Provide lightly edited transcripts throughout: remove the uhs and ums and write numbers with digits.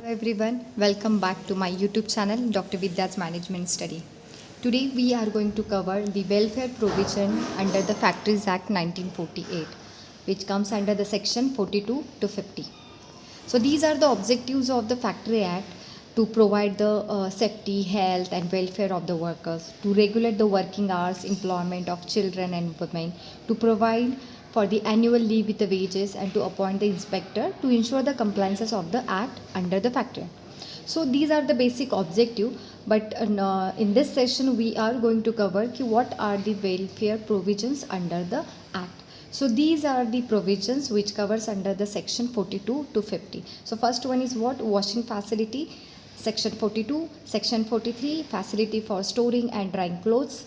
Everyone, welcome back to my YouTube channel Dr. Vidya's Management Study. Today we are going to cover the welfare provision under the Factories Act 1948, which comes under the section 42 to 50. So these are the objectives of the Factory Act: to provide the safety, health and welfare of the workers, to regulate the working hours, employment of children and women, to provide for the annual leave with the wages, and to appoint the inspector to ensure the compliances of the act under the Factory Act. So these are the basic objective, but in this session we are going to cover what are the welfare provisions under the act. So these are the provisions which covers under the section 42 to 50. So first one is what? Washing facility, section 42. Section 43, facility for storing and drying clothes.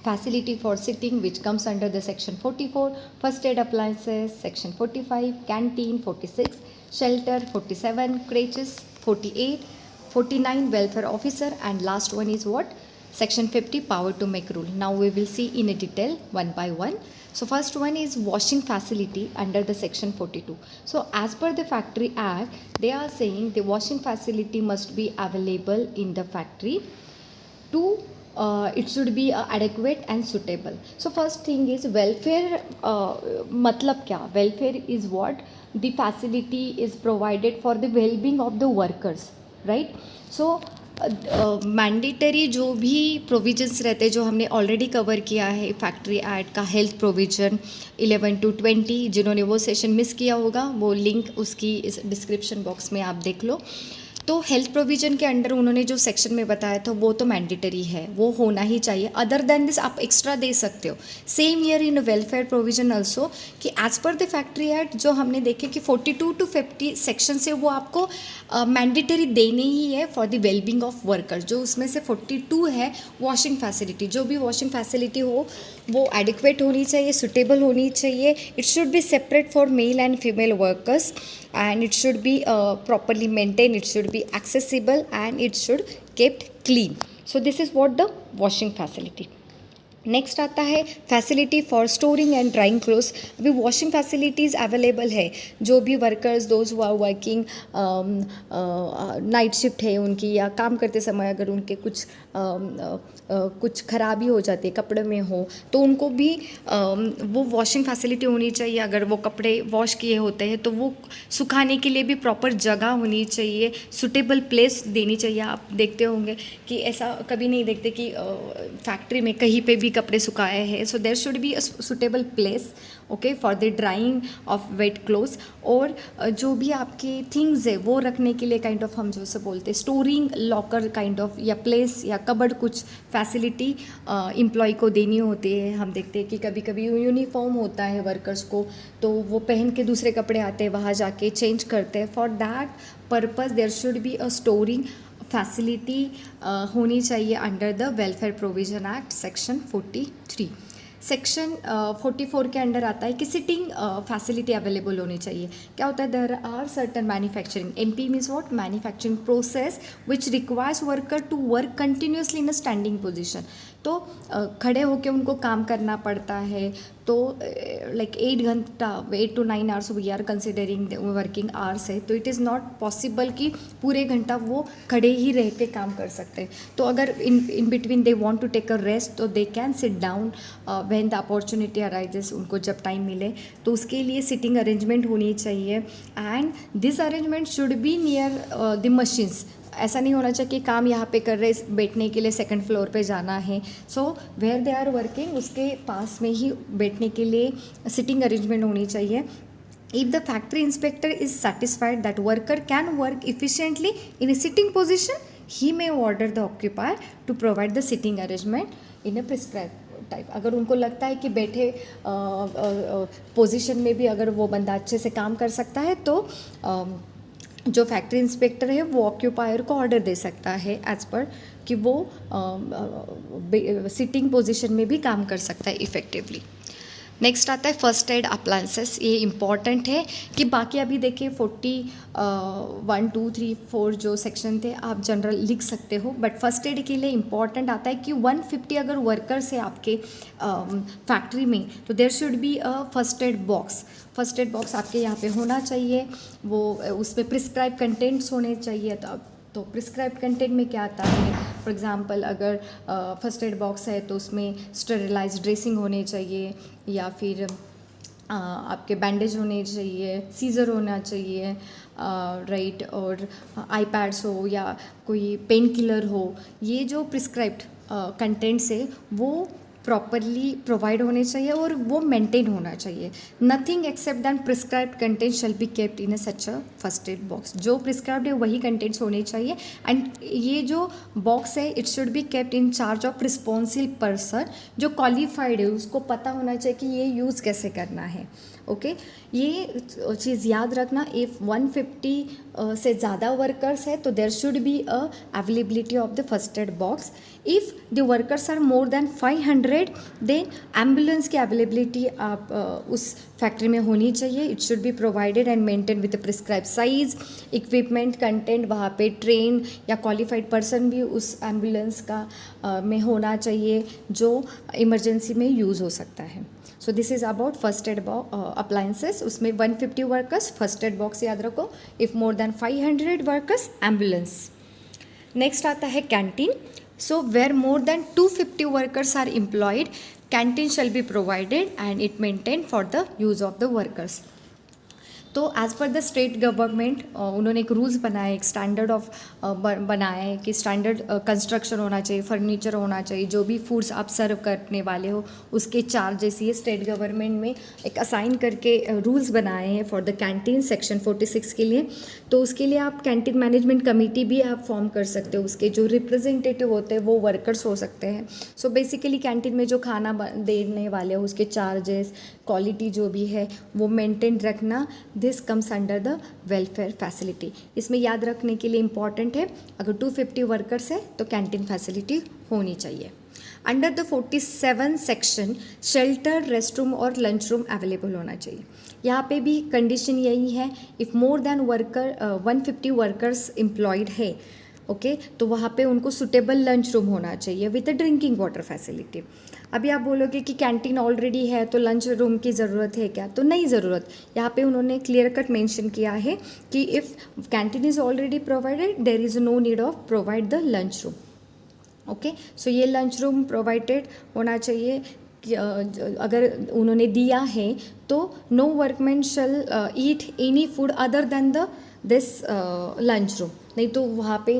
Facility for sitting, which comes under the section 44. First aid appliances, section 45. Canteen, 46. Shelter, 47. Crèches, 48. 49, welfare officer, and last one is what? Section 50, power to make rule. Now we will see in a detail one by one. So first one is washing facility under the section 42. So as per the Factory Act, they are saying the washing facility must be available in the factory to it should be adequate and suitable. So first thing is welfare. Matlab kya? Welfare is what? The facility is provided for the well-being of the workers, right? So mandatory जो भी provisions रहते हैं जो हमने already cover किया है factory act का, health provision 11 to 20, जिन्होंने वो सेशन मिस किया होगा वो लिंक उसकी इस डिस्क्रिप्शन बॉक्स में आप देख लो. तो हेल्थ प्रोविजन के अंडर उन्होंने जो सेक्शन में बताया था वो तो मैंडेटरी है, वो होना ही चाहिए. अदर देन दिस आप एक्स्ट्रा दे सकते हो. Same year in welfare provision also कि as per the factory act जो हमने देखे कि 42 to 50 सेक्शन से वो आपको मैंडेटरी देनी ही है for the wellbeing of workers. जो उसमें से 42 है वॉशिंग फैसिलिटी, जो भी वॉशिंग फैसिलिटी हो वो एडिक्वेट होनी चाहिए, सुटेबल होनी चाहिए. It should B separate for male and female workers and it should be properly maintained, it should be accessible and it should kept clean. So this is what the washing facility. Next आता है facility for storing and drying clothes. अभी washing facilities available है. जो भी workers those who are working night shift है उनकी, या काम करते समय अगर उनके कुछ खराबी हो जाती है कपड़े में हो तो उनको भी वो वॉशिंग फैसिलिटी होनी चाहिए. अगर वो कपड़े वॉश किए होते हैं तो वो सुखाने के लिए भी प्रॉपर जगह होनी चाहिए, सुटेबल प्लेस देनी चाहिए. आप देखते होंगे कि ऐसा कभी नहीं देखते कि फैक्ट्री में कहीं पे भी कपड़े सुखाए हैं. So there should be a suitable place okay for the drying of wet clothes. और जो भी आपके थिंग्स है वो रखने के लिए काइंड ऑफ हम जो से बोलते हैं स्टोरिंग लॉकर काइंड ऑफ, या प्लेस या कबर्ड, कुछ फैसिलिटी एम्प्लॉय को देनी होती है. हम देखते हैं कि कभी कभी यूनिफॉर्म होता है वर्कर्स को तो वो पहन के दूसरे कपड़े आते हैं, वहाँ जाके चेंज करते हैं. For that purpose there should be a storing facility होनी चाहिए under the welfare provision act section 43. Section 44 के अंडर आता है कि सिटिंग फैसिलिटी अवेलेबल होनी चाहिए. क्या होता है? There are certain manufacturing, NP means what? Manufacturing process which requires worker to work continuously in a standing position. तो खड़े होकर उनको काम करना पड़ता है. तो लाइक 8 घंटा 8 to 9 hours we are considering working hours है. तो इट इज़ नॉट पॉसिबल कि पूरे घंटा वो खड़े ही रह के काम कर सकते हैं. तो अगर in between they want to take a rest तो they can sit down when the opportunity arises. उनको जब टाइम मिले तो उसके लिए सिटिंग अरेंजमेंट होनी चाहिए. And this arrangement should be near the machines. ऐसा नहीं होना चाहिए कि काम यहाँ पे कर रहे, बैठने के लिए सेकंड फ्लोर पे जाना है. So where they are working उसके पास में ही बैठने के लिए सिटिंग अरेंजमेंट होनी चाहिए. If the factory inspector is satisfied that worker can work efficiently in a sitting position, he may order the occupier to provide the sitting arrangement in a prescribed type. अगर उनको लगता है कि बैठे position में भी अगर वो बंदा अच्छे से काम कर सकता है तो जो फैक्ट्री इंस्पेक्टर है वो ऑक्यूपायर को ऑर्डर दे सकता है एज पर कि वो सिटिंग पोजीशन में भी काम कर सकता है इफ़ेक्टिवली. नेक्स्ट आता है फर्स्ट एड अप्लायंसेस। ये इम्पॉर्टेंट है कि बाकी अभी देखिए 1, 2, 3, 4 जो सेक्शन थे आप जनरल लिख सकते हो, बट फर्स्ट एड के लिए इम्पॉर्टेंट आता है कि 150 अगर वर्कर्स है आपके फैक्ट्री में तो there should be a first aid box. First aid box आपके यहाँ पे होना चाहिए, वो उसमें प्रिस्क्राइब कंटेंट्स होने चाहिए। तो प्रिस्क्राइब कंटेंट में क्या आता है, फॉर एग्जांपल अगर फर्स्ट एड बॉक्स है तो उसमें स्टेरिलाइज ड्रेसिंग होने चाहिए, या फिर आपके बैंडेज होने चाहिए, सीज़र होना चाहिए, राइट, और आई पैड्स हो या कोई पेन किलर हो। ये जो प्रिस्क्राइब्ड कंटेंट्स है वो प्रॉपरली प्रोवाइड होने चाहिए और वो मेंटेन होना चाहिए। Nothing except than prescribed content shall be kept in a such a first aid box. जो प्रिस्क्राइब्ड है वही कंटेंट्स होने चाहिए, एंड ये जो बॉक्स है it should B kept in charge of responsible person जो क्वालिफाइड है, उसको पता होना चाहिए कि ये यूज़ कैसे करना है। ओके, ये चीज़ याद रखना। इफ़ 150 से ज़्यादा वर्कर्स है तो there should be a availability of the first aid box. If the workers are more than 500 then ambulance की अवेलेबिलिटी आप उस फैक्ट्री में होनी चाहिए। It should be provided and maintain with prescribe size, equipment, content. वहाँ पे train या qualified person भी उस एम्बुलेंस का में होना चाहिए जो इमरजेंसी में यूज़ हो सकता है। So this is about first aid appliances. उसमें 150 वर्कर्स फर्स्ट एड बॉक्स याद रखो, if more than 500 workers ambulance. Next आता है canteen. So where more than 250 workers are employed, canteen shall be provided and it maintain for the use of the workers. तो as per the state government उन्होंने एक rules बनाए, एक standard of बनाया है कि स्टैंडर्ड कंस्ट्रक्शन होना चाहिए, फर्नीचर होना चाहिए, जो भी फूड्स आप सर्व करने वाले हो उसके चार्जेस ये स्टेट गवर्नमेंट में एक असाइन करके रूल्स बनाए हैं फॉर द कैंटीन सेक्शन 46 के लिए। तो उसके लिए आप कैंटीन मैनेजमेंट कमेटी भी आप फॉर्म कर सकते हो, उसके जो रिप्रेजेंटेटिव होते हैं वो वर्कर्स हो सकते हैं। सो बेसिकली कैंटीन में जो खाना देने वाले हो उसके चार्जेस, क्वालिटी जो भी है वो मेंटेन रखना, this comes under the welfare facility. इसमें याद रखने के लिए इम्पॉर्टेंट है, अगर 250 वर्कर्स है तो कैंटीन फैसिलिटी होनी चाहिए। Under the 47 section shelter, rest room और लंच रूम अवेलेबल होना चाहिए। यहाँ पे भी कंडीशन यही है, if more then 150 workers employed है, ओके, तो वहाँ पे उनको सुटेबल लंच रूम होना चाहिए with a drinking water facility. अभी आप बोलोगे कि कैंटीन ऑलरेडी है तो लंच रूम की ज़रूरत है क्या, तो नहीं ज़रूरत। यहाँ पे उन्होंने क्लियर कट मेंशन किया है कि if canteen is already provided there is no need of provide the lunch room. Okay, so ये लंच रूम प्रोवाइडेड होना चाहिए। अगर उन्होंने दिया है तो no workman shall eat any food other than the this lunch room. नहीं तो वहाँ पे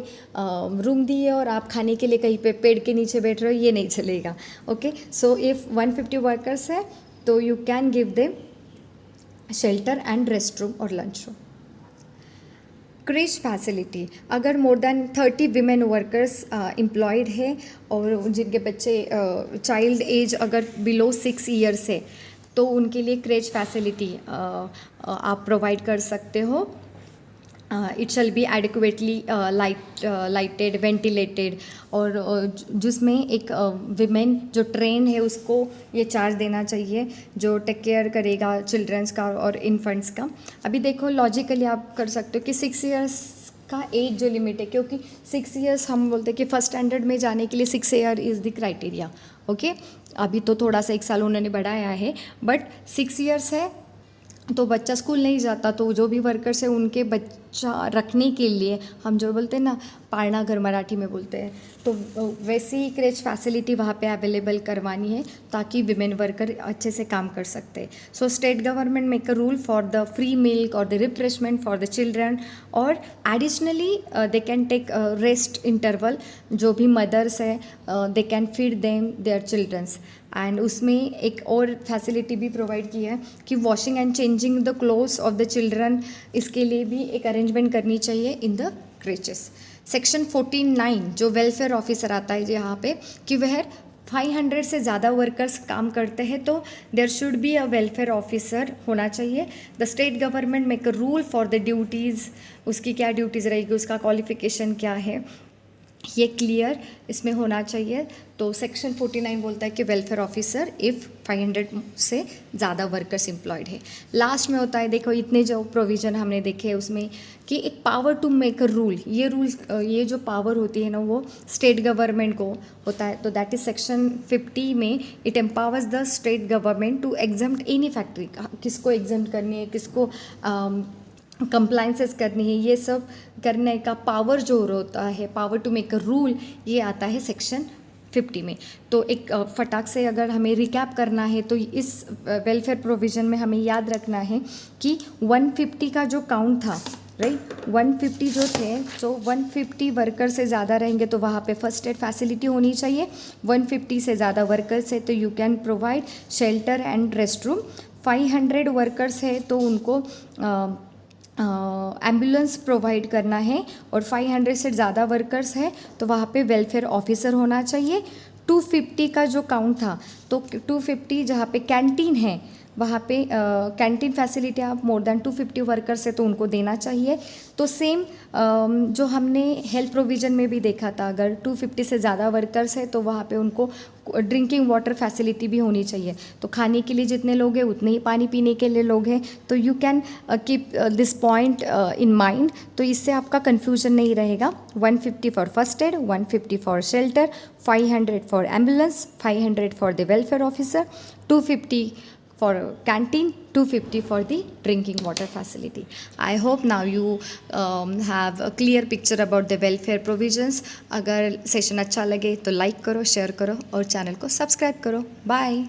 रूम दिए और आप खाने के लिए कहीं पे पेड़ के नीचे बैठ रहे हो, ये नहीं चलेगा। ओके, सो इफ़ 150 वर्कर्स है तो you can give them shelter and rest room और लंच रूम। क्रेच फैसिलिटी, अगर more than 30 women workers employed है और जिनके बच्चे चाइल्ड एज अगर बिलो 6 ईयर्स है तो उनके लिए क्रेच फैसिलिटी आप प्रोवाइड कर सकते हो। It shall be adequately lighted, ventilated, और जिसमें एक विमेन जो ट्रेन है उसको ये चार्ज देना चाहिए जो टेक केयर करेगा चिल्ड्रंस का और इन्फेंट्स का। अभी देखो लॉजिकली आप कर सकते हो कि 6 ईयर्स का एज जो लिमिट है, क्योंकि 6 ईयर्स हम बोलते हैं कि फर्स्ट स्टैंडर्ड में जाने के लिए 6 year is the criteria. Okay, अभी तो थोड़ा सा 1 साल उन्होंने बढ़ाया है, बट 6 ईयर्स है तो बच्चा स्कूल नहीं जाता, तो जो भी वर्कर्स हैं उनके बच्चा रखने के लिए हम जो बोलते हैं ना पालना घर मराठी में बोलते हैं, तो वैसी ही क्रेच फैसिलिटी वहाँ पे अवेलेबल करवानी है ताकि विमेन वर्कर अच्छे से काम कर सकते हैं। So state government make a rule for the free milk और the refreshment for the children, और additionally they can take rest interval. जो भी मदर्स है they can feed them their childrens. And उसमें एक और फैसिलिटी भी प्रोवाइड की है कि washing and changing the clothes of the children, इसके लिए भी एक अरेंजमेंट करनी चाहिए इन द क्रेचेस। सेक्शन 49 जो वेलफेयर ऑफिसर आता है यहाँ पे कि वह 500 से ज़्यादा वर्कर्स काम करते हैं तो there should be a welfare officer होना चाहिए। The state government make a rule for the duties, उसकी क्या ड्यूटीज़ रहेगी, उसका क्वालिफिकेशन क्या है, ये क्लियर इसमें होना चाहिए। तो सेक्शन 49 बोलता है कि वेलफेयर ऑफिसर इफ़ 500 से ज़्यादा वर्कर्स एम्प्लॉयड है। लास्ट में होता है, देखो इतने जो प्रोविज़न हमने देखे उसमें कि एक power to make a rule, ये जो पावर होती है ना वो स्टेट गवर्नमेंट को होता है। तो दैट इज़ सेक्शन 50 में it empowers the state government to exempt any factory, किसको एग्जम्प्ट करनी है, किसको कंप्लाइंसेस करनी है, ये सब करने का पावर जो होता है, power to make a rule, ये आता है सेक्शन 50 में। तो एक फटाक से अगर हमें रिकैप करना है तो इस वेलफेयर प्रोविज़न में हमें याद रखना है कि 150 का जो काउंट था, राइट, 150 जो थे, तो 150 वर्कर से ज़्यादा रहेंगे तो वहाँ पे फर्स्ट एड फैसिलिटी होनी चाहिए। 150 से ज़्यादा वर्कर्स है तो you can provide shelter and rest room. 500 workers है तो उनको एम्बुलेंस प्रोवाइड करना है, और 500 से ज़्यादा वर्कर्स है तो वहाँ पे वेलफेयर ऑफिसर होना चाहिए। 250 का जो काउंट था तो 250 जहाँ पे कैंटीन है वहाँ पे कैंटीन फैसिलिटी आप मोर देन 250 वर्कर्स है तो उनको देना चाहिए। तो सेम जो हमने हेल्थ प्रोविज़न में भी देखा था, अगर 250 से ज़्यादा वर्कर्स है तो वहाँ पे उनको ड्रिंकिंग वाटर फैसिलिटी भी होनी चाहिए। तो खाने के लिए जितने लोग हैं उतने ही पानी पीने के लिए लोग हैं। तो you can keep this point in mind, तो इससे आपका कन्फ्यूजन नहीं रहेगा। 150 for first aid, 150 for shelter, 500 for ambulance, 500 for the welfare officer, 250 for canteen, 250 for the drinking water facility. I hope now you have a clear picture about the welfare provisions. अगर session अच्छा लगे तो like करो, share करो और channel को subscribe करो। Bye.